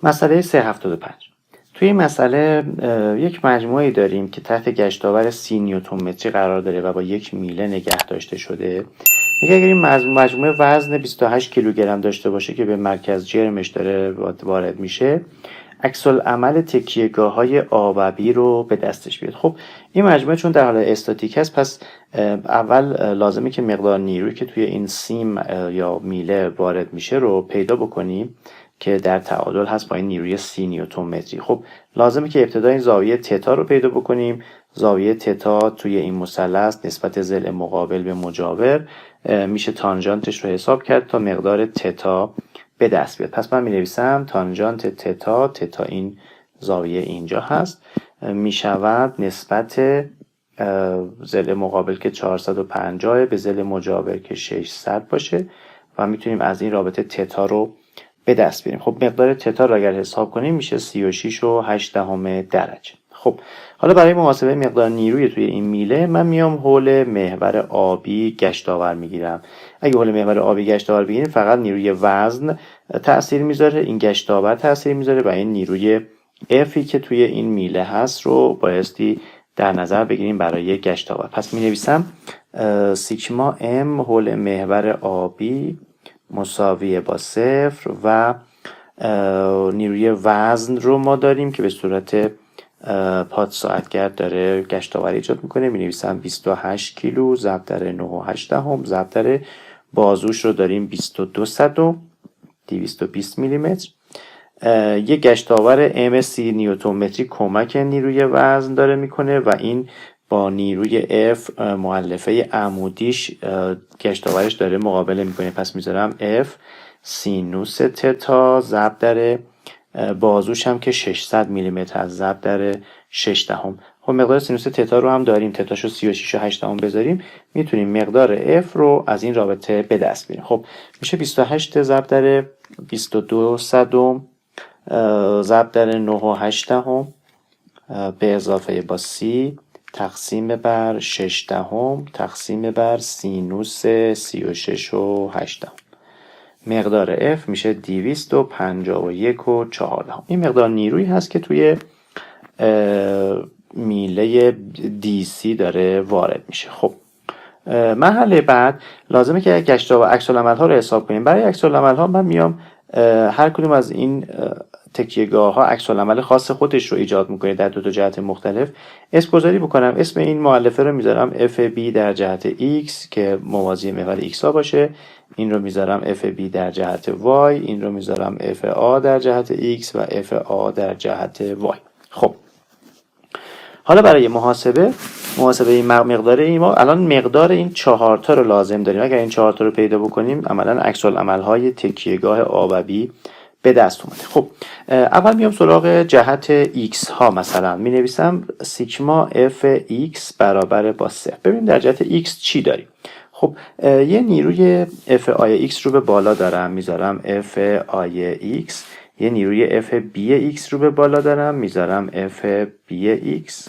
مسئله 375. توی این مسئله یک مجموعه داریم که تحت گشتاور 30 نیوتن متری قرار داره و با یک میله نگه داشته شده. میگه اگر این مجموعه وزن 28 کیلوگرم داشته باشه که به مرکز جرمش داره وارد میشه، عکس‌العمل تکیهگاه‌های A و B رو به دستش بیاد. خب این مجموعه چون در حال استاتیک است، پس اول لازمه که مقدار نیرویی که توی این سیم یا میله وارد میشه رو پیدا بکنیم که در تعادل هست با این نیروی 30 نیوتن متری. خب لازمه که ابتدا این زاویه تتا رو پیدا بکنیم. زاویه تتا توی این مثلث نسبت ضلع مقابل به مجاور میشه تانژانتش رو حساب کرد تا مقدار تتا به دست بیاد. پس من می نویسم تانژانت تتا، تتا این زاویه اینجا هست، می شود نسبت ضلع مقابل که 450 به ضلع مجاور که 600 باشه و میتونیم از این رابطه تتا رو به دست بیاریم. خب مقدار تتا رو اگر حساب کنیم میشه 36.8 درجه. خب حالا برای محاسبه مقدار نیروی توی این میله من میام حول محور آبی گشتاور میگیرم. اگه حول محور آبی گشتاور بگیریم فقط نیروی وزن تأثیر میذاره، این گشتاور تأثیر میذاره و این نیروی Fی که توی این میله هست رو بایستی در نظر بگیریم برای گشتاور. پس می نویسم سیگما M حول محور آبی مساویه با 0 و نیروی وزن رو ما داریم که به صورت پاد ساعتگرد داره گشتاوری ایجاد میکنه. می نویسم 28 کیلو ضرب در 9.8 ضرب در بازوش رو داریم 220 میلیمتر. یک گشتاور M30 نیوتن متری کمک نیروی وزن داره میکنه و این با نیروی F مؤلفه عمودیش گشتاورش داره مقابله میکنه. پس میذارم F سینوس تتا ضرب در بازوش هم که 600 میلیمتر از ضرب در 6 دهم. خب مقدار سینوس تتا رو هم داریم، تتاشو 36.8 بذاریم میتونیم مقدار F رو از این رابطه به دست بیاریم. خب میشه 28 ضرب در 22 صدم ضرب در 9.8 به اضافه با 30 تقسیم بر 6 دهم تقسیم بر سینوس 36.8. مقدار F میشه 251.4. این مقدار نیرویی هست که توی میله DC داره وارد میشه. خب مرحله بعد لازمه که گشتاور عکس‌العمل ها رو حساب کنیم. برای عکس‌العمل ها من میام هر کدوم از این تکیهگاه ها عکس‌العمل خاص خودش رو ایجاد میکنه در دو تا جهت مختلف. اسم گذاری بکنم. اسم این مؤلفه رو میذارم FB در جهت X که موازی محور X ها باشه. این رو میذارم FB در جهت Y، این رو میذارم FA در جهت X و FA در جهت Y. خب حالا برای محاسبه این مقدار این ما الان مقدار این 4 تا رو لازم داریم. اگر این 4 تا رو پیدا بکنیم عملاً عکس‌العمل های تکیهگاه A و B به دست اومده. خب اول میام سراغ جهت X ها. مثلا می نویسم سیگما Fx برابر با 0. ببینیم در جهت X چی داریم. خب یه نیروی F(I)x رو به بالا دارم میذارم F(I)x. یه نیروی F(B)x رو به بالا دارم میذارم F(B)x.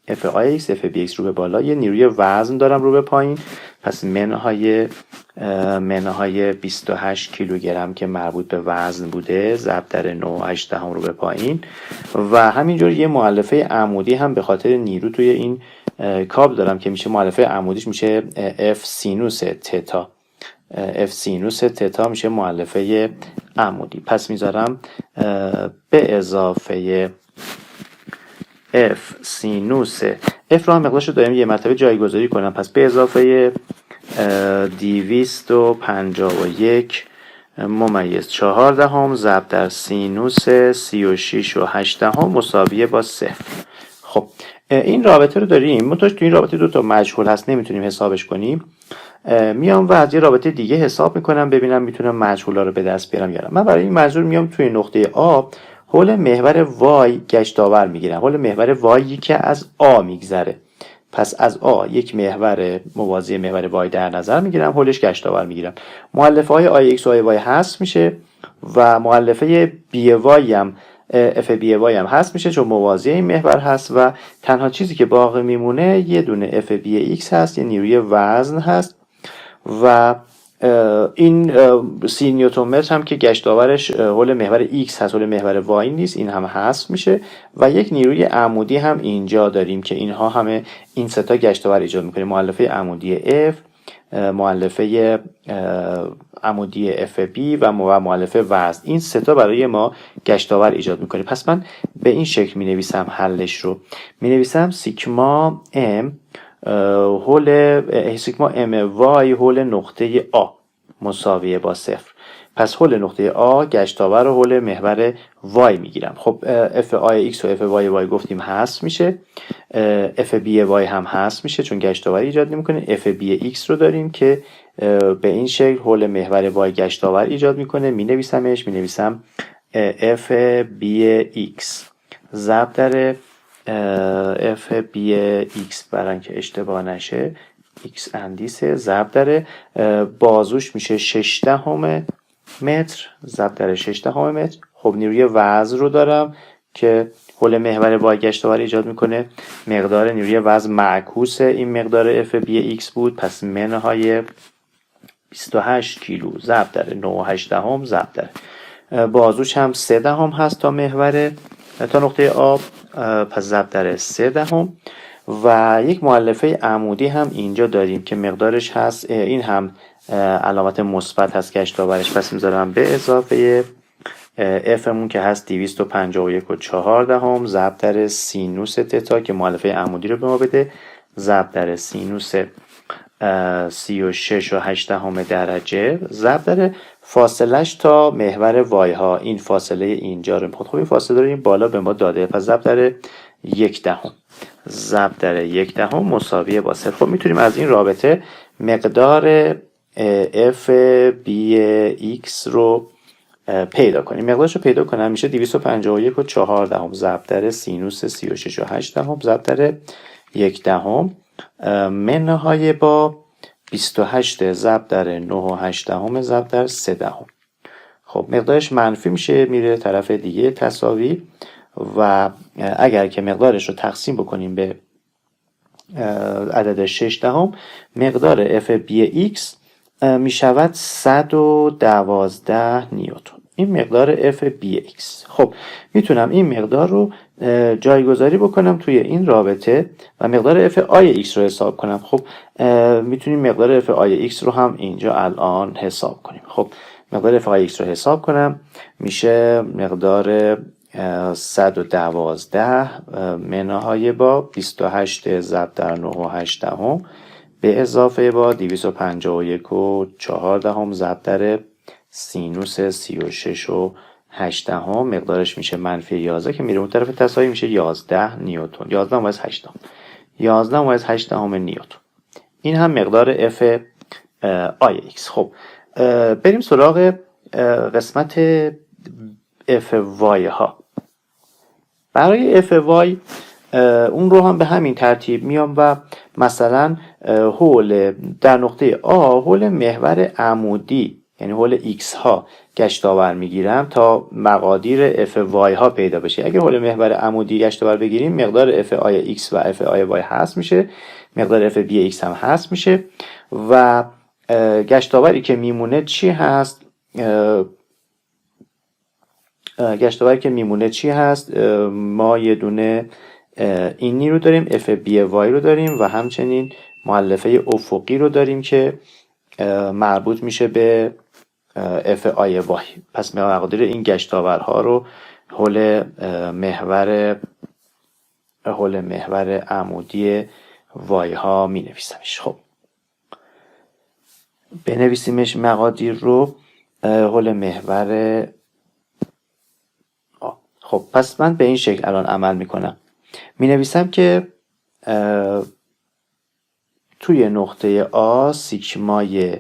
F(I)x F(B)x رو به بالا. یه نیروی وزن دارم رو به پایین، پس منهای 28 کیلوگرم که مربوط به وزن بوده ضرب در 9.8 رو به پایین و همینجور یه مؤلفه عمودی هم به خاطر نیرو توی این کابل دارم که میشه مؤلفه عمودیش میشه F سینوس تتا. F سینوس تتا میشه مؤلفه عمودی. پس میذارم به اضافه F سینوس F رو هم مقدارش رو داریم یه مرتبه جایگذاری کنم. پس به اضافه 251 ممیز 4 ضرب در سینوس 36.8 مساویه با 0. خب این رابطه رو داریم. منتها تو این رابطه دو تا مجهول هست نمیتونیم حسابش کنیم. میام و از یه رابطه دیگه حساب میکنم ببینم میتونم مجهولا رو به دست بیارم یا نه. من برای این مجهول میام توی نقطه A حول محور Y گشتاور میگیرم. حول محور Y که از A میگذره. پس از A یک محور موازی محور Y در نظر میگیرم، حولش گشتاور میگیرم. مؤلفه های IX و IY حذف میشه و مؤلفه BY هم FBY هم حذف میشه چون موازی این محور هست و تنها چیزی که باقی میمونه یه دونه FBX هست، یه نیروی وزن هست و این 30 نیوتن متر هم که گشت آورش حول محور x هست، حول محور y نیست، این هم حذف میشه و یک نیروی عمودی هم اینجا داریم که اینها همه این سه تا گشت آور ایجاد میکنه. مؤلفه عمودی F، مؤلفه عمودی FB و مؤلفه وزن، این سه تا برای ما گشت آور ایجاد میکنه. پس من به این شکل می نویسم حلش رو، می نویسم سیگما M حول سیگما MY حول نقطه A مساویه با 0. پس حول نقطه A گشتاور رو حول محور Y میگیرم. خب FAX و FYY گفتیم حذف میشه، FBY هم حذف میشه چون گشتاوری ایجاد نمیکنه. FBX رو داریم که به این شکل حول محور Y گشتاور ایجاد میکنه. می نویسم FBX ضرب در FBX برای اینکه اشتباه نشه X اندیسه ضرب در بازوش میشه 6 متر ضرب در 6 متر. خب نیروی وزن رو دارم که حول محور وای گشتاور ایجاد میکنه. مقدار نیروی وزن معکوس این مقدار FBX بود، پس منهای 28 کیلو ضرب در 9.8 ضرب در بازوش هم 3 هست تا محور تا نقطه آب، پس ضرب در 3 و یک مؤلفه عمودی هم اینجا داریم که مقدارش هست، این هم علامت مثبت هست گشتاورش، پس میذارم به اضافه F مون که هست 251.4 ضرب در سینوس تتا که مؤلفه عمودی رو به ما بده ضرب در سینوس 36.8 درجه ضرب در فاصلش تا محور وای ها، این فاصله اینجا رو میخواد. خب این فاصله رو این بالا به ما داده، پس ضرب در 1 ضرب در 1 مساویه با 0. خب میتونیم از این رابطه مقدار FBX رو پیدا کنیم. مقدارش رو پیدا کنم میشه 251.4 ضرب در سینوس 36.8 ضرب در 1 منهای با 28 ضرب در 9.8 ضرب در 3. خب مقدارش منفی میشه میره طرف دیگه تساوی و اگر که مقدارش رو تقسیم بکنیم به عدد 6 مقدار FBX میشود 112 نیوتن. این مقدار FBX. خب میتونم این مقدار رو جایگذاری بکنم توی این رابطه و مقدار FIX رو حساب کنم. خب میتونیم مقدار FIX رو هم اینجا الان حساب کنیم. خب مقدار FIX رو حساب کنم میشه مقدار 112 منهای با 28 ضرب در 9.8 به اضافه با 251.4 ضرب در سینوس 36.8 مقدارش میشه منفی 11 که میره اون طرف تساوی میشه 11 نیوتن. 11.8 نیوتن. این هم مقدار FIX. خب بریم سراغ قسمت FY ها. برای FY اون رو هم به همین ترتیب میام و مثلا حول در نقطه A حول محور عمودی یعنی حول X ها گشتاور میگیرم تا مقادیر FY ها پیدا بشه. اگر حول محور عمودی گشتاور بگیریم مقدار FIX و FIY هست میشه، مقدار FBX هم هست میشه و گشتاوری که میمونه چی هست؟ ما یه دونه اینی رو داریم، FBY رو داریم و همچنین مؤلفه افقی رو داریم که مربوط میشه به FIY. پس مقادیر این گشتاورها رو حول محور عمودی وای ها می نویسمش. خب بنویسیمش مقادیر رو حول محور. خب پس من به این شکل الان عمل میکنم، می نویسم که توی نقطه A سیگمای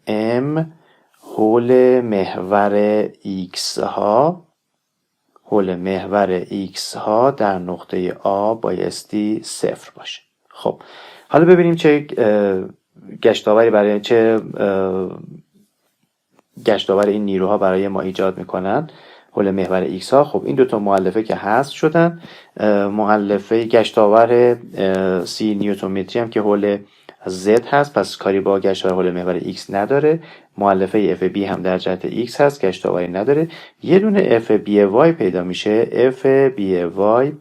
M حول محور X ها در نقطه A بایستی 0 باشه. خب حالا ببینیم چه گشتاور این نیروها برای ما ایجاد میکنن حول محور X ها. خب این دوتا مؤلفه که حذف شدن، مؤلفه گشتاور 30 نیوتن متری هم که حول Z هست، پس کاری با گشتاور حول محور X نداره. مؤلفه FB هم در جهت X هست، گشتاوری نداره. یه دونه FBY پیدا میشه. FBY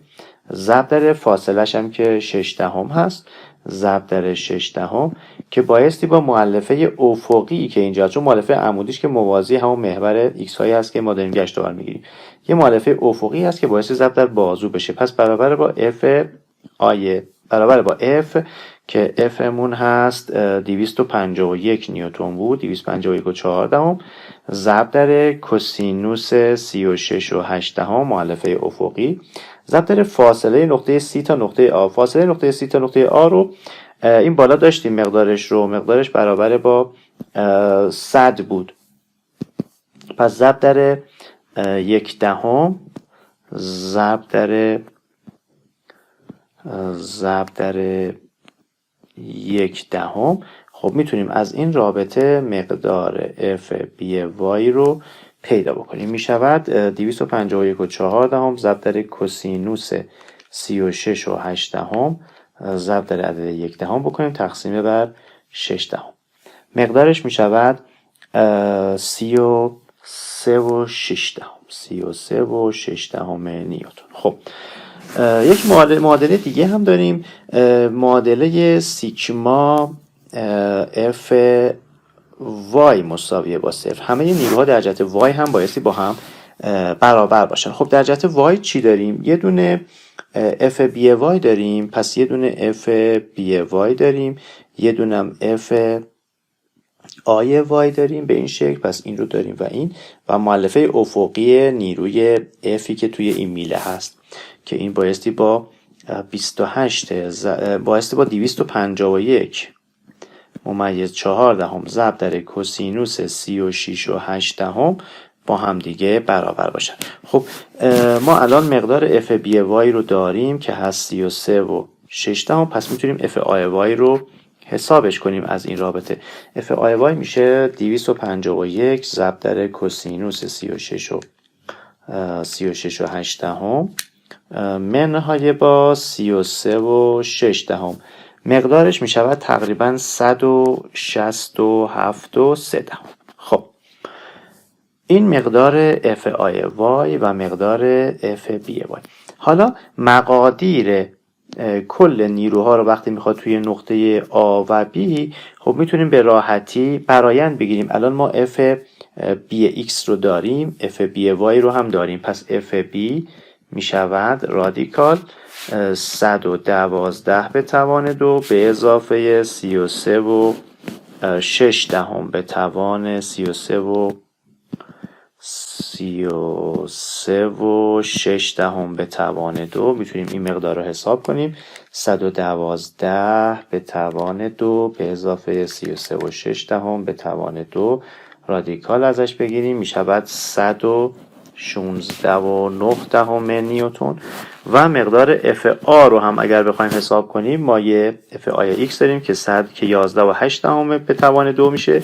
ضرب در فاصلش هم که 6 دهم هست، ضرب در 6 دهم که بایستی با مؤلفه افقی که اینجا، چون مؤلفه عمودیش که موازی همون محور X هایی هست که ما داریم گشتاور میگیریم، یه مؤلفه افقی هست که بایستی ضرب در بازو بشه. پس برابر با FI برابر با F که F مون هست 251 نیوتن بود، 251.4 ضرب در کوسینوس 36.8 مؤلفه افقی ضرب در فاصله نقطه C تا نقطه A. فاصله نقطه C تا نقطه A رو این بالا داشتیم، مقدارش برابر با 100 بود. پس ضرب در 1 دهم ضرب در 1 دهم. خب میتونیم از این رابطه مقدار FBY رو پیدا بکنیم. میشود 251.4 ضرب در کوسینوس 36.8 ضرب در عدد 1 دهم بکنیم تقسیم بر 6 دهم. مقدارش میشود 33.6 نیوتن. خب یک معادله دیگه هم داریم، معادله سیگما F Y مساویه با 0. همه نیروها در جهت Y هم بایستی با هم برابر باشن. خب در جهت Y چی داریم؟ یه دونه F B Y داریم، پس یه دونه F B Y داریم، یه دونه F آی وای داریم به این شکل، پس این رو داریم و این و مؤلفه افقی نیروی Fی که توی این میله هست که این بایستی با 251 ممیز 4 ضرب در کوسینوس 36.8 با هم دیگه برابر باشن. خب ما الان مقدار F B Y رو داریم که هست 33.6، پس میتونیم F آی Y رو حسابش کنیم از این رابطه. F آی وای میشه 251 ضرب در کوسینوس 36.8 منهای با 33.6. مقدارش میشود تقریبا 167.3. خب این مقدار F آی وای و مقدار F بی وای. حالا مقادیر کل نیروها رو وقتی میخواد توی نقطه A و B، خب میتونیم به راحتی برآیند بگیریم. الان ما F BX رو داریم، F BY رو هم داریم، پس FB میشود رادیکال 112 به توان 2 به اضافه 33.6 به توان 33.6 به توان 2. میتونیم این مقدار رو حساب کنیم. 112 به توان 2 به اضافه 33.6 به توان 2 رادیکال ازش بگیریم میشود 116.9 نیوتن. و مقدار F A رو هم اگر بخوایم حساب کنیم، ما یه F I X داریم که 11.8 به توان 2 میشه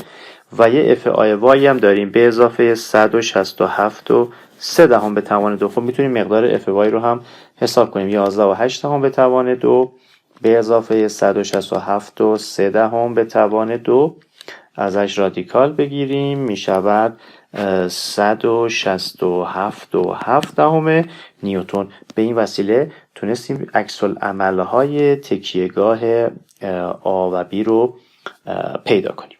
و یه F آی وای هم داریم به اضافه 167.3 به توان 2. خب میتونیم مقدار F وای رو هم حساب کنیم. 11.8 به توان 2 به اضافه 167.3 به توان 2 ازش رادیکال بگیریم میشود 167.7 نیوتن. به این وسیله تونستیم عکس‌العمل‌های تکیهگاه A و B رو پیدا کنیم.